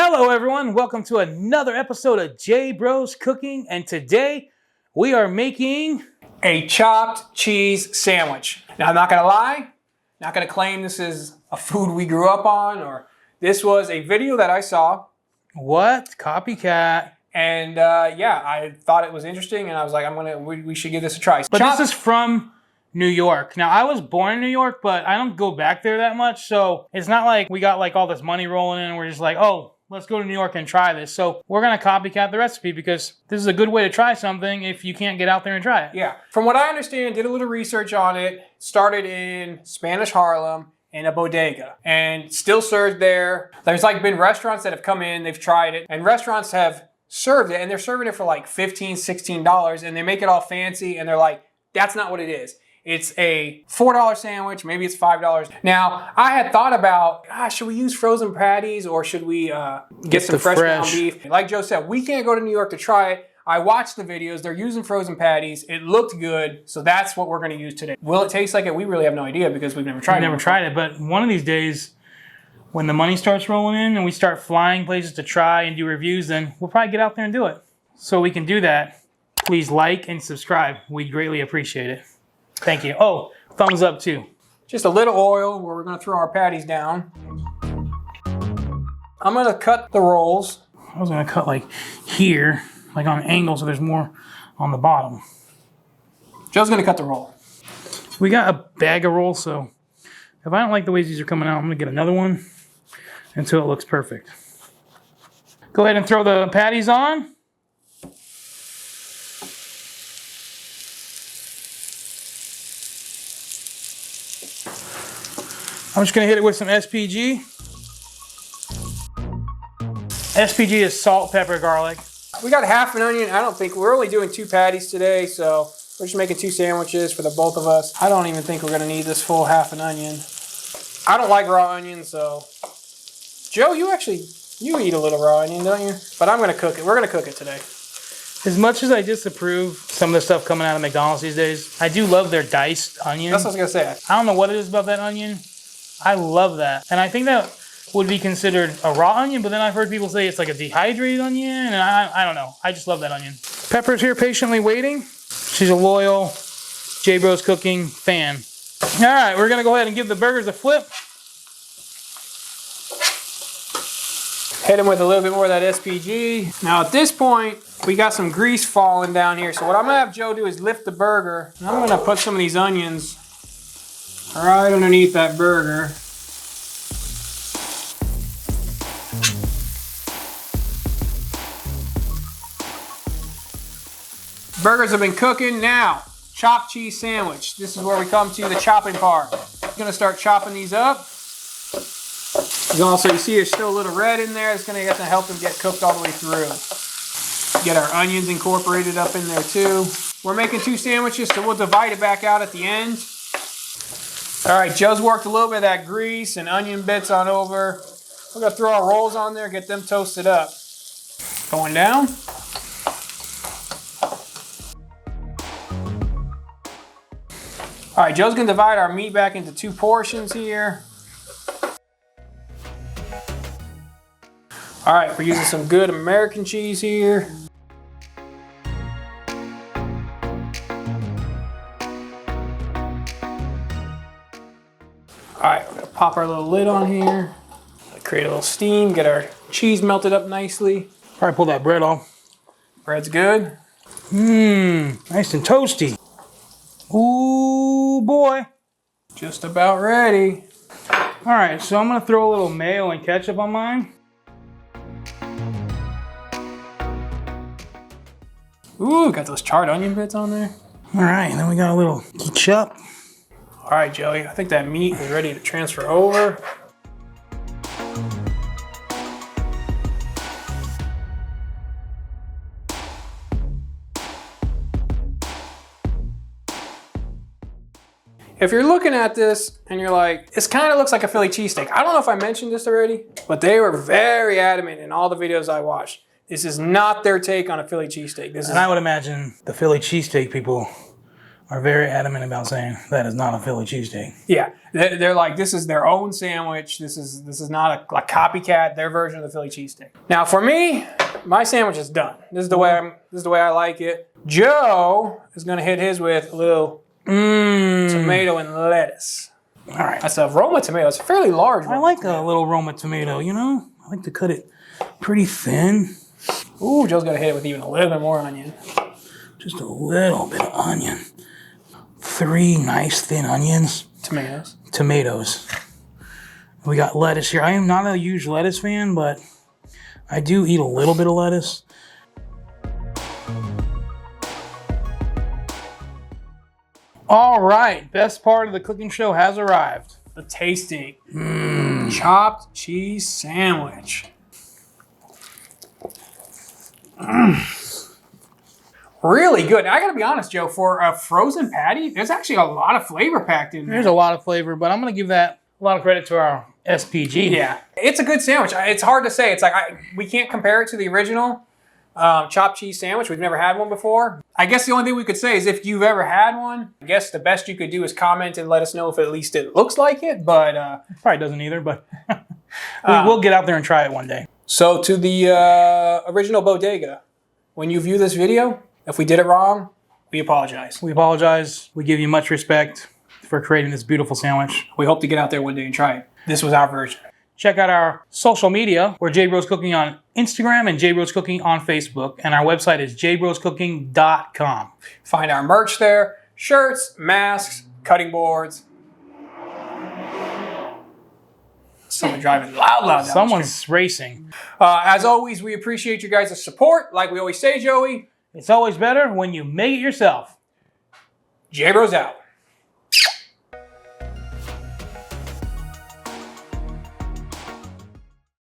Hello everyone, welcome to another episode of J Bros Cooking, and today we are making a chopped cheese sandwich. Now I'm not gonna lie, not gonna claim this is a food we grew up on, or this was a video that I saw. What? Copycat. And yeah, I thought it was interesting and I was like, we should give this a try. But this is from New York. Now I was born in New York, but I don't go back there that much, so it's not like we got like all this money rolling in and we're just like, oh, let's go to New York and try this. So we're gonna copycat the recipe because this is a good way to try something if you can't get out there and try it. Yeah, from what I understand, did a little research on it, started in Spanish Harlem in a bodega and still served there. There's like been restaurants that have come in, they've tried it, and restaurants have served it and they're serving it for like $15, $16 and they make it all fancy and they're like, that's not what it is. It's a $4 sandwich, maybe it's $5. Now, I had thought about, should we use frozen patties or should we get some fresh ground beef? Like Joe said, we can't go to New York to try it. I watched the videos, they're using frozen patties. It looked good, so that's what we're gonna use today. Will it taste like it? We really have no idea because we've never tried it. We've never tried it, but one of these days, when the money starts rolling in and we start flying places to try and do reviews, then we'll probably get out there and do it. So we can do that, please like and subscribe. We'd greatly appreciate it. Thank you. Oh, thumbs up too. Just a little oil where we're gonna throw our patties down. I'm gonna cut the rolls. I was gonna cut like here, like on an angle so there's more on the bottom. Joe's gonna cut the roll. We got a bag of rolls, so if I don't like the ways these are coming out, I'm gonna get another one until it looks perfect. Go ahead and throw the patties on. I'm just gonna hit it with some SPG. SPG is salt, pepper, garlic. We got half an onion. I don't think, we're only doing 2 patties today, so we're just making 2 sandwiches for the both of us. I don't even think we're gonna need this full half an onion. I don't like raw onion, so. Joe, you eat a little raw onion, don't you? But I'm gonna cook it. We're gonna cook it today. As much as I disapprove some of the stuff coming out of McDonald's these days, I do love their diced onion. That's what I was gonna say. I don't know what it is about that onion. I love that. And I think that would be considered a raw onion, but then I've heard people say it's like a dehydrated onion, and I don't know. I just love that onion. Pepper's here patiently waiting. She's a loyal J Bros Cooking fan. All right, we're gonna go ahead and give the burgers a flip. Hit them with a little bit more of that SPG. Now at this point, we got some grease falling down here. So what I'm gonna have Joe do is lift the burger, and I'm gonna put some of these onions right underneath that burger. Burgers have been cooking. Now, chopped cheese sandwich. This is where we come to the chopping part. I'm gonna start chopping these up. Also, you see there's still a little red in there. It's gonna help them get cooked all the way through. Get our onions incorporated up in there too. We're making 2 sandwiches, so we'll divide it back out at the end. All right, Joe's worked a little bit of that grease and onion bits on over. We're gonna throw our rolls on there, get them toasted up. Going down. All right, Joe's gonna divide our meat back into 2 portions here. All right, we're using some good American cheese here. All right, we're gonna pop our little lid on here. Create a little steam, get our cheese melted up nicely. All right, pull that bread off. Bread's good. Nice and toasty. Ooh, boy. Just about ready. All right, so I'm gonna throw a little mayo and ketchup on mine. Ooh, got those charred onion bits on there. All right, and then we got a little ketchup. All right, Joey, I think that meat is ready to transfer over. If you're looking at this and you're like, this kind of looks like a Philly cheesesteak. I don't know if I mentioned this already, but they were very adamant in all the videos I watched. This is not their take on a Philly cheesesteak. And I would imagine the Philly cheesesteak people are very adamant about saying that is not a Philly cheesesteak. Yeah, they're like, this is their own sandwich. This is not a copycat. Their version of the Philly cheesesteak. Now for me, my sandwich is done. This is the way I like it. Joe is gonna hit his with a little tomato and lettuce. All right. That's a Roma tomato. It's a fairly large one. I like a little Roma tomato, you know? I like to cut it pretty thin. Ooh, Joe's gonna hit it with even a little bit more onion. Just a little bit of onion. 3 nice thin onions. Tomatoes. We got lettuce here. I am not a huge lettuce fan, but I do eat a little bit of lettuce. All right, best part of the cooking show has arrived. The tasty chopped cheese sandwich. Really good. I gotta be honest, Joe, for a frozen patty, there's actually a lot of flavor packed in there. There's a lot of flavor, but I'm gonna give that a lot of credit to our SPG. Yeah, it's a good sandwich. It's hard to say. It's like, we can't compare it to the original chopped cheese sandwich. We've never had one before. I guess the only thing we could say is if you've ever had one, I guess the best you could do is comment and let us know if at least it looks like it, but... It probably doesn't either, but we will get out there and try it one day. So to the original bodega, when you view this video, if we did it wrong, we apologize. We apologize. We give you much respect for creating this beautiful sandwich. We hope to get out there one day and try it. This was our version. Check out our social media. We're J Bros Cooking on Instagram and J Bros Cooking on Facebook. And our website is jbroscooking.com. Find our merch there. Shirts, masks, cutting boards. Someone driving loud down Someone's racing. As always, we appreciate you guys' support. Like we always say, Joey, It's always better when you make it yourself. J Bros out.